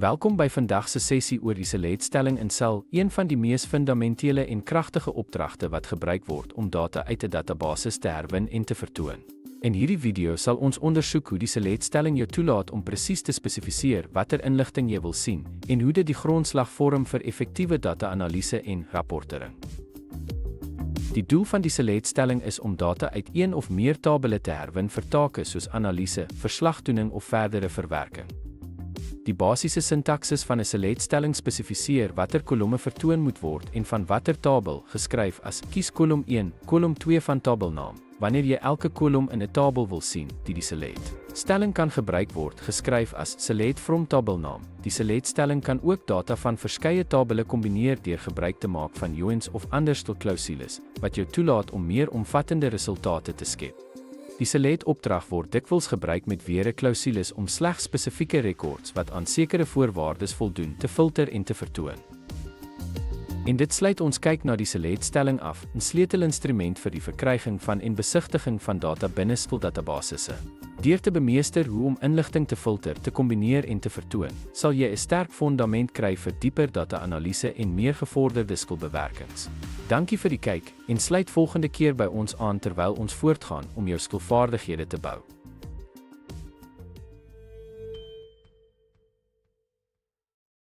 Welkom by vandag se sessie oor die seletstelling in Excel, een van die mees fundamentele en kragtige opdragte wat gebruik word om data uit 'n database te herwin en te vertoon. In hierdie video sal ons ondersoek hoe die seletstelling jou toelaat om presies te spesifiseer watter inligting jy wil sien en hoe dit die grondslag vorm vir effektiewe data-analise en rapportering. Die doel van die seletstelling is om data uit een of meer tabelle te herwin vir take soos analise, verslagdoening of verdere verwerking. Die basiese sintaksis van 'n seletstelling spesifiseer watter kolomme vertoon moet word en van watter tabel, geskryf as kies kolom 1, kolom 2 van tabelnaam, wanneer jy elke kolom in 'n tabel wil sien, die seletstelling kan gebruik word, geskryf as select from tabelnaam. Die seletstelling kan ook data van verskeie tabelle kombineer deur gebruik te maak van joins of ander stelklousules, wat jou toelaat om meer omvattende resultate te skep. Die select-opdrag word dikwels gebruik met weere-klousules om slegs spesifieke rekords wat aan sekere voorwaardes voldoen te filter en te vertoon. En dit sluit ons kyk na die seletstelling af, 'n sleutelinstrument vir die verkryging van en besigtiging van data binne databasisse. Deur te bemeester hoe om inligting te filter, te kombineer en te vertoon, sal jy 'n sterk fondament kry vir dieper data-analise en meer gevorderde skilbewerkings. Dankie vir die kyk en sluit volgende keer by ons aan terwyl ons voortgaan om jou skilvaardighede te bou.